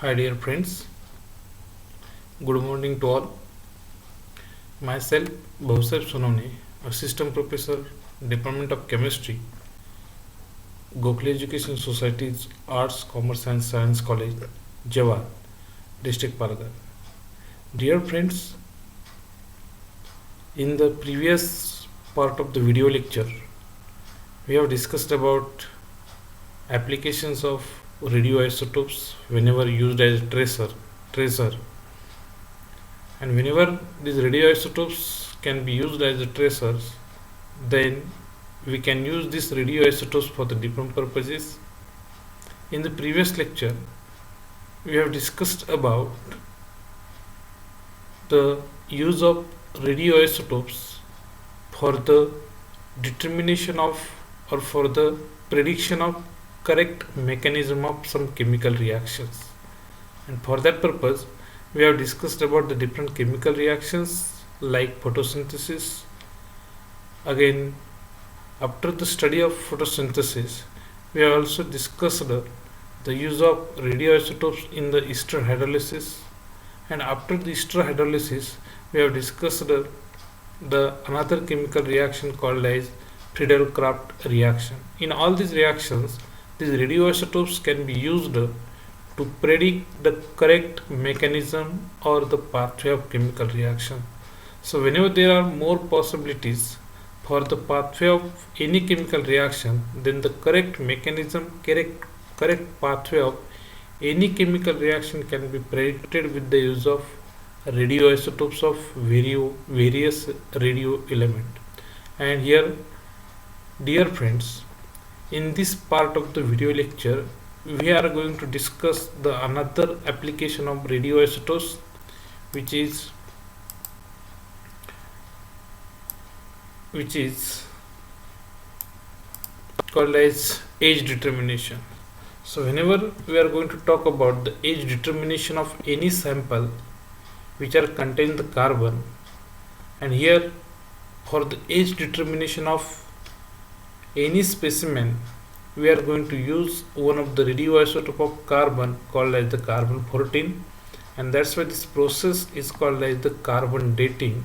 Hi dear friends, good morning to all. Myself Bhavsar Sonone, Assistant Professor, Department of Chemistry, Gokhale Education Society's Arts, Commerce and Science College, Jawar, District Palagar. Dear friends, in the previous part of the video lecture, we have discussed about applications of radioisotopes whenever used as tracer, and whenever these radioisotopes can be used as tracers, then we can use these radioisotopes for the different purposes. In the previous lecture, we have discussed about the use of radioisotopes for the determination of or for the prediction of correct mechanism of some chemical reactions. And for that purpose, we have discussed about the different chemical reactions like photosynthesis. Again, after the study of photosynthesis, we have also discussed the use of radioisotopes in the ester hydrolysis, and after the ester hydrolysis, we have discussed the another chemical reaction called as Friedel-Crafts reaction. In all these reactions, these radioisotopes can be used to predict the correct mechanism or the pathway of chemical reaction. So whenever there are more possibilities for the pathway of any chemical reaction, then the correct mechanism, correct pathway of any chemical reaction can be predicted with the use of radioisotopes of various radio element. And here, dear friends, in this part of the video lecture, we are going to discuss the another application of radioisotopes, which is called as age determination. So whenever we are going to talk about the age determination of any sample which are contain the carbon, and here for the age determination of any specimen, we are going to use one of the radioisotope of carbon called as the carbon 14, and that's why this process is called as the carbon dating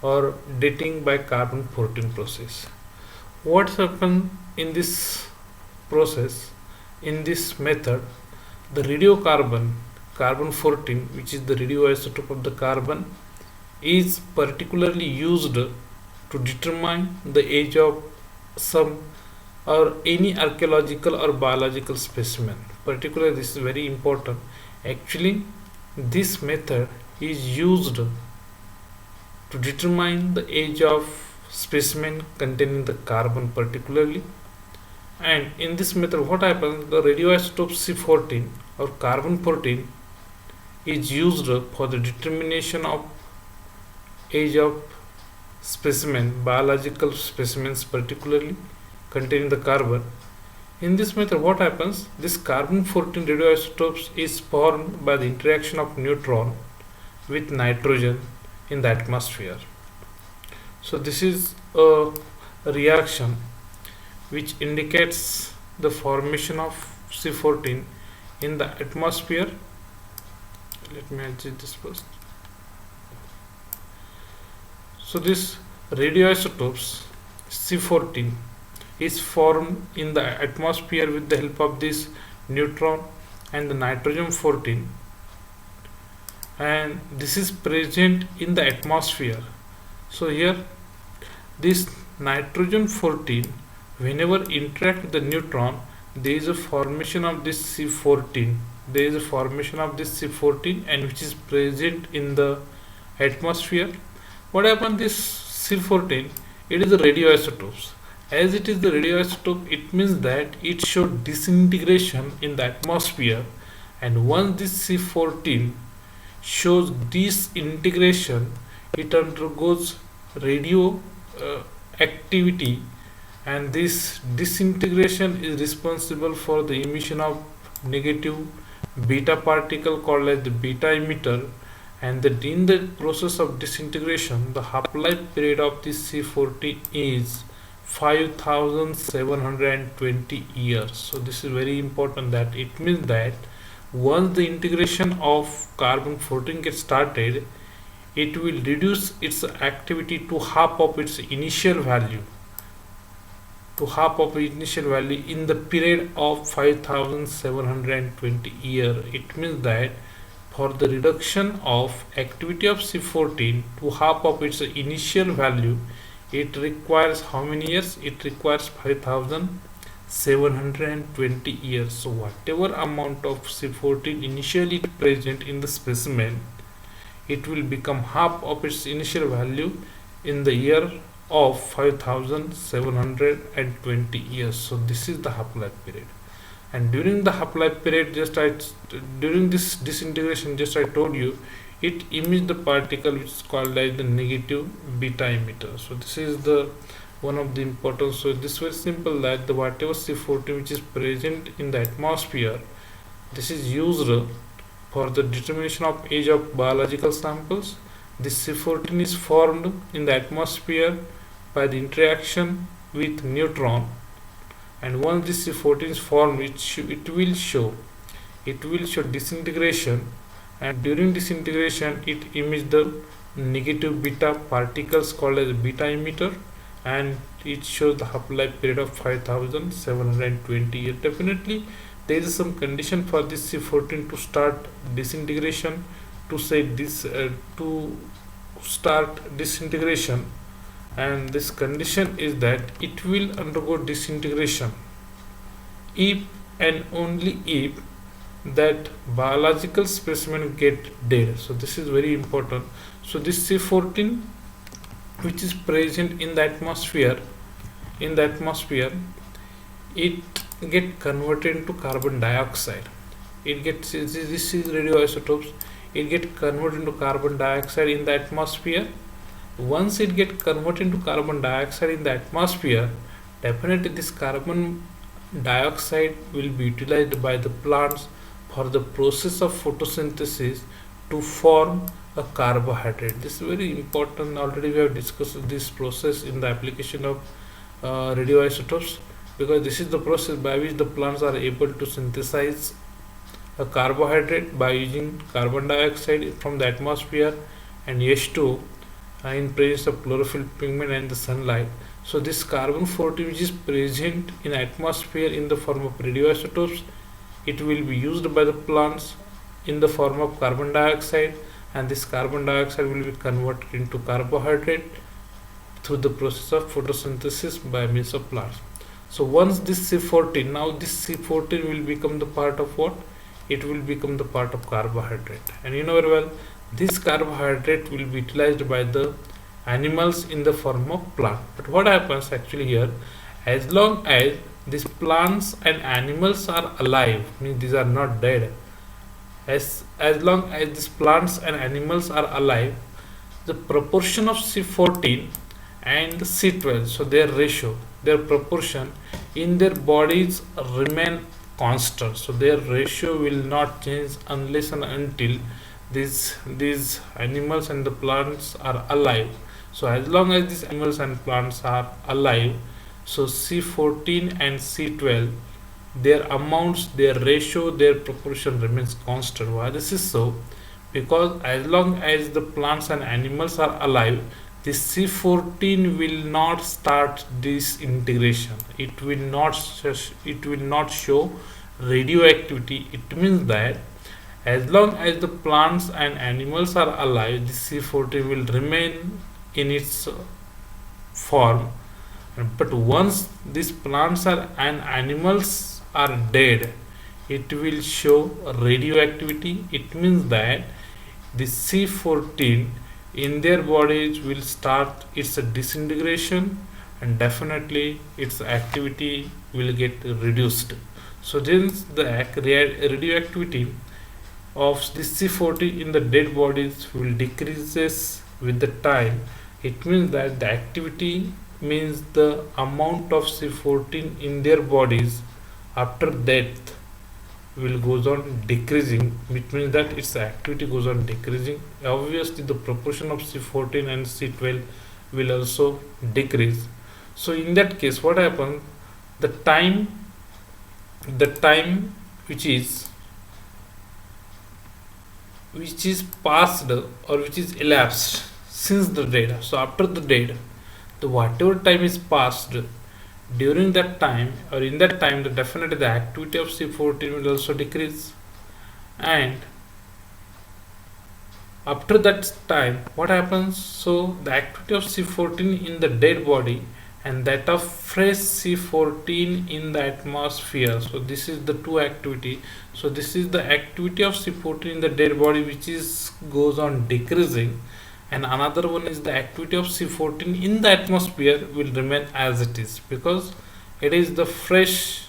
or dating by carbon 14 process. What happens in this process? In this method, the radiocarbon carbon 14, which is the radioisotope of the carbon, is particularly used to determine the age of some or any archaeological or biological specimen. Particularly, this is very important. Actually, this method is used to determine the age of specimen containing the carbon particularly. And in this method, what happens? The radioisotope C14 or carbon 14 is used for the determination of age of specimen, biological specimens particularly containing the carbon. In this method, what happens? This carbon 14 radioisotopes is formed by the interaction of neutron with nitrogen in the atmosphere. So this is a reaction which indicates the formation of C14 in the atmosphere. Let me adjust this first. So this radioisotopes C14 is formed in the atmosphere with the help of this neutron and the nitrogen 14, and this is present in the atmosphere. So here this nitrogen 14, whenever interact with the neutron, there is a formation of this C14. There is a formation of this C14 and which is present in the atmosphere. What happens? This C14, it is the radioisotopes. As it is the radioisotope, it means that it shows disintegration in the atmosphere, and once this C14 shows disintegration, it undergoes radio activity, and this disintegration is responsible for the emission of negative beta particle called as the beta emitter, and that in the process of disintegration, the half-life period of this C14 is 5720 years. So this is very important, that it means that Once the integration of carbon 14 gets started, it will reduce its activity to half of its initial value in the period of 5720 year. It means that for the reduction of activity of C14 to half of its initial value, it requires how many years? It requires 5720 years. So whatever amount of C14 initially present in the specimen, it will become half of its initial value in the year of 5720 years. So this is the half-life period. And during the half-life period, during this disintegration, just I told you, it emits the particle which is called as the negative beta emitter. So this is the one of the important. So this is very simple, that the whatever C14 which is present in the atmosphere, this is used for the determination of age of biological samples. This C14 is formed in the atmosphere by the interaction with neutron, and once this C14 is formed, it will show disintegration, and during disintegration it emits the negative beta particles called as beta emitter, and it shows the half-life period of 5720 years. Definitely there is some condition for this C14 to start disintegration, to start disintegration, and this condition is that it will undergo disintegration if and only if that biological specimen get dead. So this is very important. So this C14 which is present in the atmosphere, it get converted into carbon dioxide. This is radioisotopes. It get converted into carbon dioxide in the atmosphere. Once it get converted into carbon dioxide in the atmosphere, definitely this carbon dioxide will be utilized by the plants for the process of photosynthesis to form a carbohydrate. This is very important. Already we have discussed this process in the application of radioisotopes, because this is the process by which the plants are able to synthesize a carbohydrate by using carbon dioxide from the atmosphere and H2 in presence of chlorophyll pigment and the sunlight. So this carbon 14 which is present in atmosphere in the form of radioisotopes, it will be used by the plants in the form of carbon dioxide, and this carbon dioxide will be converted into carbohydrate through the process of photosynthesis by means of plants. So once this C14, now this C14 will become the part of what? It will become the part of carbohydrate. And you know very well, this carbohydrate will be utilized by the animals in the form of plant. But what happens actually here, as long as these plants and animals are alive, means these are not dead, as long as these plants and animals are alive, the proportion of C14 and C12, so their ratio, their proportion in their bodies remain constant. So their ratio will not change unless and until these animals and the plants are alive. So as long as these animals and plants are alive, so C14 and C12, their amounts, their ratio, their proportion remains constant. Why this is so? Because as long as the plants and animals are alive, this C14 will not start disintegration. It will not show radioactivity. It means that as long as the plants and animals are alive, this C14 will remain in its form. But once these plants and animals are dead, it will show radioactivity. It means that the C14 in their bodies will start its disintegration, and definitely its activity will get reduced. So then the radioactivity of this C14 in the dead bodies will decreases with the time. It means that the activity, means the amount of C14 in their bodies after death, will goes on decreasing, which means that its activity goes on decreasing. Obviously the proportion of C14 and C12 will also decrease. So in that case, what happens, the time which is which is passed or which is elapsed since the date. So after the date, the whatever time is passed during that time or in that time, the definitely the activity of C14 will also decrease. And after that time, what happens? So the activity of C14 in the dead body and that of fresh C14 in the atmosphere. So this is the two activity. So this is the activity of C14 in the dead body which is goes on decreasing, and another one is the activity of C14 in the atmosphere will remain as it is, because it is the fresh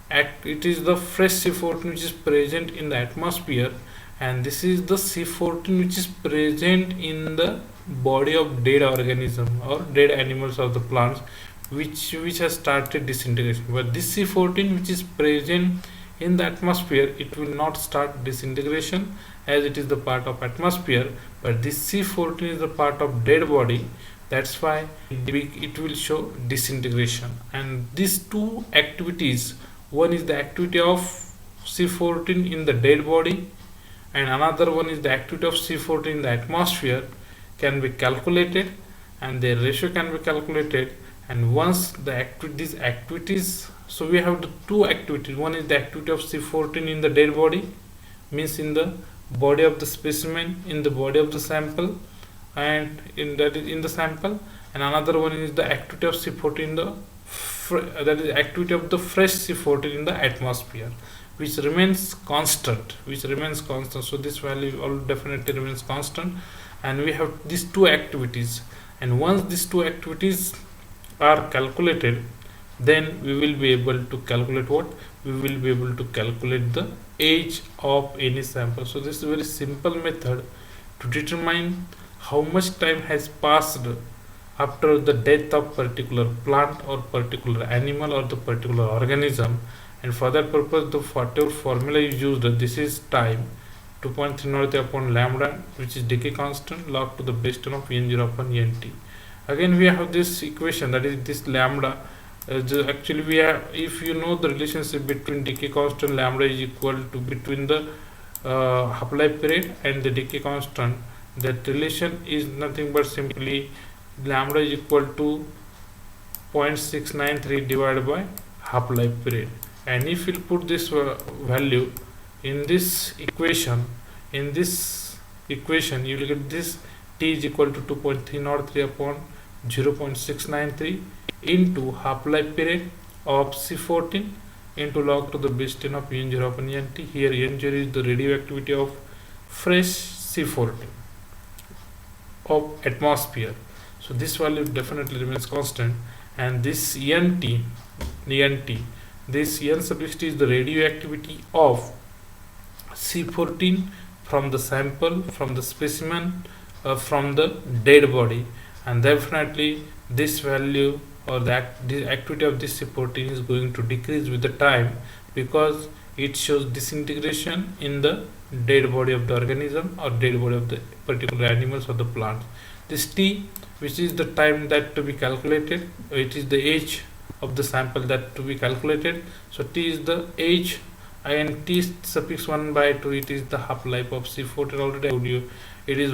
C14 which is present in the atmosphere, and this is the C14 which is present in the body of dead organism or dead animals of the plants, which has started disintegration. But this C14 which is present in the atmosphere, it will not start disintegration as it is the part of atmosphere, but this C14 is the part of dead body, that's why it will show disintegration. And these two activities, one is the activity of C14 in the dead body and another one is the activity of C14 in the atmosphere, can be calculated, and their ratio can be calculated. And once these activities, so we have the two activities, one is the activity of C14 in the dead body, means in the body of the specimen, in the body of the sample, and in the sample, and another one is the activity of C14 in the that is activity of the fresh C14 in the atmosphere, which remains constant. So this value all definitely remains constant, and we have these two activities. And once these two activities are calculated, then we will be able to calculate what? We will be able to calculate the age of any sample. So this is a very simple method to determine how much time has passed after the death of particular plant or particular animal or the particular organism. And for that purpose, the whatever formula is used, this is time 2.303 upon lambda, which is decay constant, log to the base 10 of n0 upon nt. Again we have this equation, that is this lambda. Actually we have, if you know the relationship between decay constant, lambda is equal to between the half-life period and the decay constant, that relation is nothing but simply lambda is equal to 0.693 divided by half-life period. And if you put this value in this equation, you will get this t is equal to 2.303 upon 0.693 into half-life period of C14 into log to the base 10 of n0 upon nt. Here n0 is the radioactivity of fresh C14 of atmosphere. So this value definitely remains constant, and this nt, this n sub t is the radioactivity of C14 from the sample, from the specimen, from the dead body. And definitely this value or the activity of this C14 is going to decrease with the time, because it shows disintegration in the dead body of the organism or dead body of the particular animals or the plants. This t, which is the time that to be calculated, it is the age of the sample that to be calculated. So t is the age, and t suffix 1 by 2, it is the half-life of C14. Already I told you it is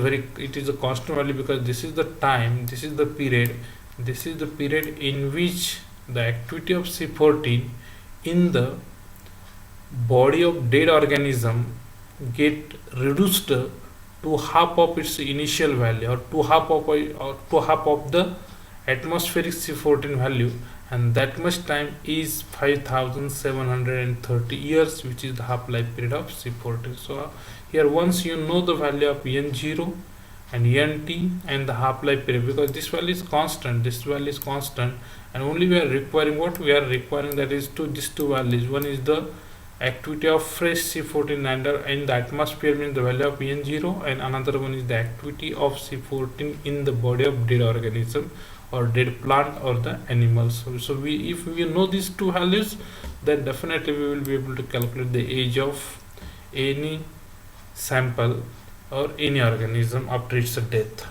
a constant value, because this is the time, this is the period in which the activity of C14 in the body of dead organism get reduced to half of its initial value, or to half of the atmospheric C14 value, and that much time is 5730 years, which is the half-life period of C14. So here once you know the value of n0 and nt and the half-life period, because this value is constant, and only we are requiring what? We are requiring that is these two values. One is the activity of fresh C14 in the atmosphere, means the value of n0, and another one is the activity of C14 in the body of dead organism or dead plant or the animals. So if we know these two values, then definitely we will be able to calculate the age of any sample or any organism after its death.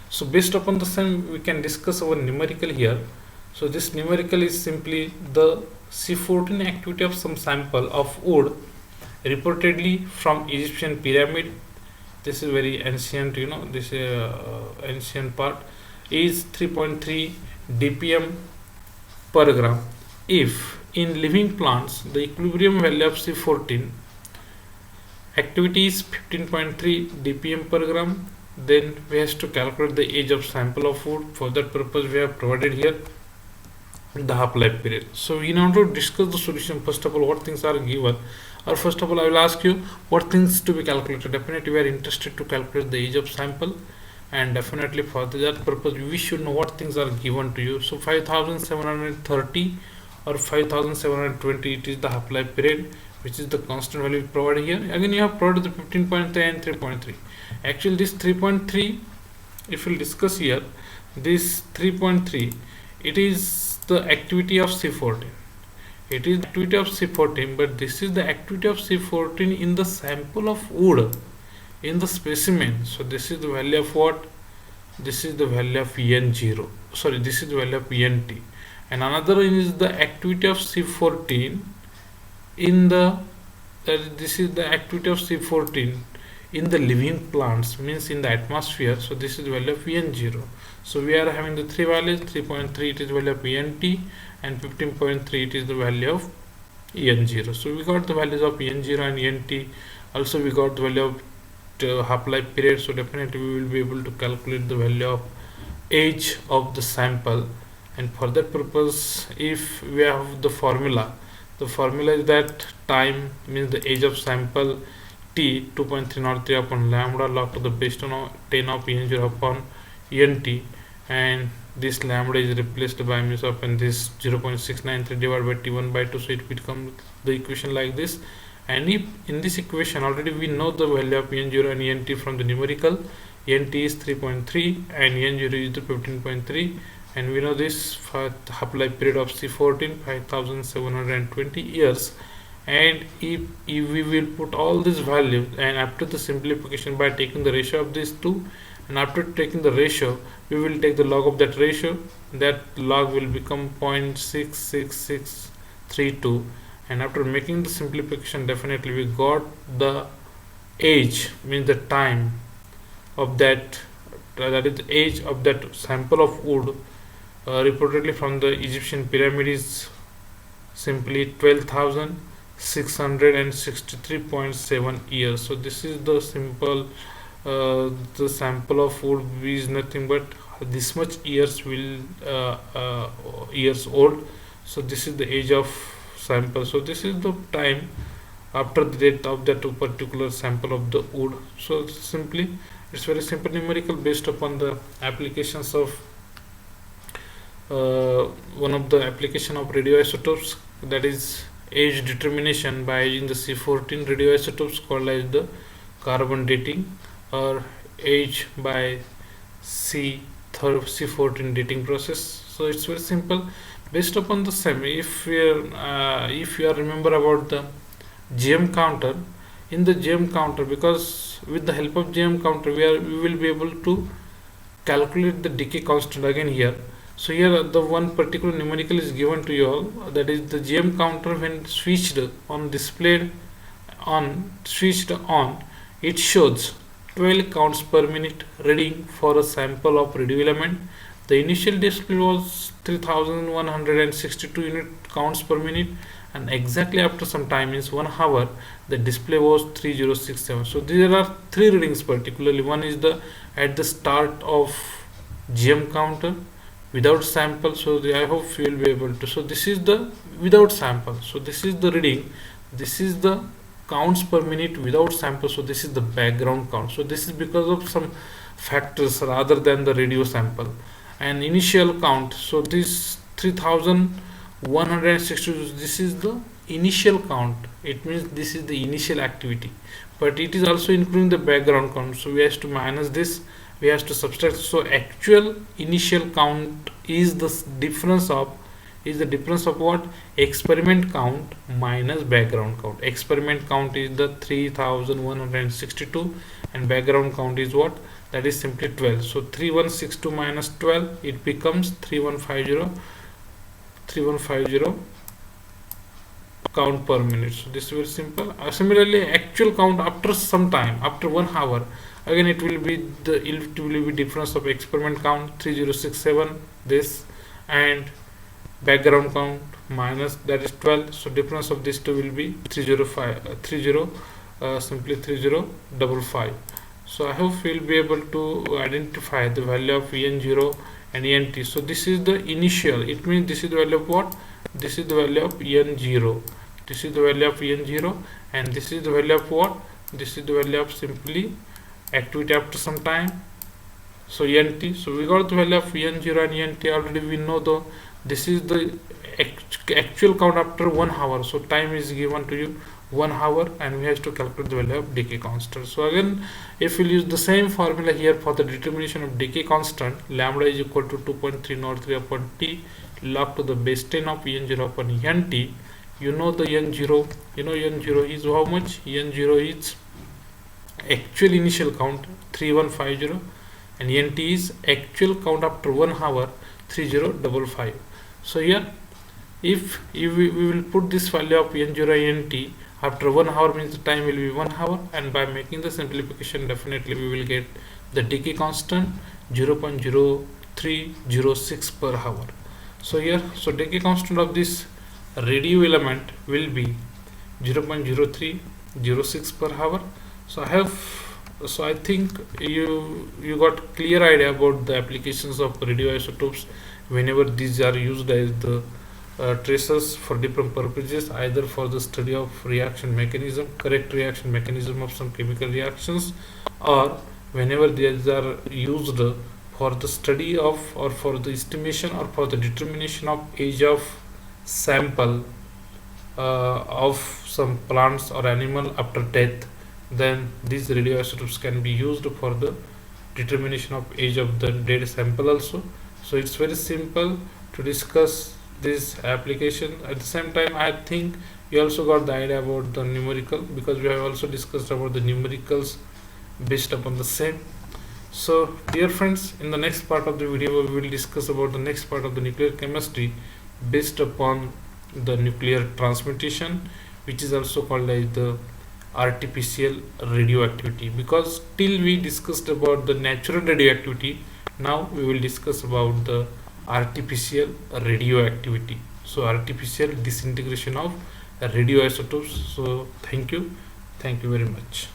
So based upon the same, we can discuss our numerical here. So this numerical is simply the C14 activity of some sample of wood reportedly from Egyptian pyramid. This is very ancient, this ancient part is 3.3 dpm per gram. If in living plants the equilibrium value of C14 activity is 15.3 dpm per gram, then we have to calculate the age of sample of food. For that purpose we have provided here the half-life period. So in order to discuss the solution, first of all what things are given, or first of all I will ask you what things to be calculated. Definitely we are interested to calculate the age of sample, and definitely for that purpose we should know what things are given to you. So 5730 or 5720, it is the half-life period, which is the constant value provided here. Again you have provided the 15.3 and 3.3. Actually this 3.3, if we'll discuss here, this 3.3, it is the activity of C14. It is the activity of C14, but this is the activity of C14 in the sample of wood, in the specimen. So this is the value of what? This is the value of En0. Sorry, this is the value of Ent. And another one is the activity of C14 in the, this is the activity of C14 in the living plants, means in the atmosphere. So this is the value of En0. So we are having the three values. 3.3 it is the value of Ent, and 15.3 it is the value of En0. So we got the values of En0 and Ent. Also we got the value of half-life period. So definitely we will be able to calculate the value of age of the sample. And for that purpose, if we have the formula is that time means the age of sample t 2.303 upon lambda log to the base 10 of En0 upon Ent, and this lambda is replaced by means of, and this 0.693 divided by t1 by 2, so it becomes the equation like this. And if in this equation already we know the value of En0 and Ent from the numerical, Ent is 3.3 and En0 is the 15.3, and we know this for half-life period of C14 5720 years. And if we will put all these values, and after the simplification by taking the ratio of these two, and after taking the ratio we will take the log of that ratio, that log will become 0.66632. and after making the simplification, definitely we got the age, means the time of that, that is the age of that sample of wood reportedly from the Egyptian pyramid is simply 12,663.7 years. So this is the simple the sample of wood is nothing but this much years will years old. So this is the age of sample. So this is the time after the date of that particular sample of the wood. So simply it's very simple numerical based upon the applications of one of the application of radioisotopes, that is age determination by using the C14 radioisotopes called as the carbon dating or age by C14 dating process. So it's very simple based upon the same. If you remember about the GM counter, in the GM counter, because with the help of GM counter we will be able to calculate the decay constant again here. So here the one particular numerical is given to you all, that is the GM counter when switched on it shows 12 counts per minute reading for a sample of radio element. The initial display was 3162 unit counts per minute, and exactly after some time, means 1 hour, the display was 3067. So there are three readings particularly. One is the at the start of GM counter without sample. So I hope you will be able to. So this is the without sample. So this is the reading. This is the counts per minute without sample. So this is the background count. So this is because of some factors rather than the radio sample. And initial count. So this 3162. This is the initial count. It means this is the initial activity, but it is also including the background count. So we have to minus this. We have to subtract. So actual initial count is the difference of what? Experiment count minus background count. Experiment count is the 3162 and background count is what? That is simply 12. So 3162 minus 12, it becomes 3150 count per minute. So this is very simple. Similarly, actual count after some time, after 1 hour, again it will be difference of experiment count 3067 this, and background count minus, that is 12. So difference of these two will be 305 simply 3055. so I hope we'll be able to identify the value of en0 and ent. So this is the initial, it means this is the value of what, this is the value of en0, this is the value of en0, and this is the value of what, this is the value of simply activity after some time. So ent, so we got the value of en0 and ent already. We know the, this is the actual count after 1 hour. So time is given to you 1 hour, and we have to calculate the value of decay constant. So again, if we use the same formula here for the determination of decay constant, lambda is equal to 2.303 upon t log to the base 10 of en0 upon nt. You know the n0, n0 is how much? N0 is actual initial count 3150, and nt is actual count after 1 hour 3055. So here, if we will put this value of n0 and nt after 1 hour, means the time will be 1 hour, and by making the simplification, definitely we will get the decay constant 0.0306 per hour. So here, so decay constant of this radio element will be 0.0306 per hour. So I think you got clear idea about the applications of radioisotopes whenever these are used as the traces for different purposes, either for the study of reaction mechanism, correct reaction mechanism of some chemical reactions, or whenever these are used for the study of, or for the estimation, or for the determination of age of sample of some plants or animal after death, then these radioisotopes can be used for the determination of age of the dead sample also. So it's very simple to discuss this application. At the same time, I think you also got the idea about the numerical, because we have also discussed about the numericals based upon the same. So dear friends, in the next part of the video we will discuss about the next part of the nuclear chemistry based upon the nuclear transmutation, which is also called as the artificial radioactivity. Because till we discussed about the natural radioactivity, now we will discuss about the artificial radioactivity, so artificial disintegration of radioisotopes. So thank you very much.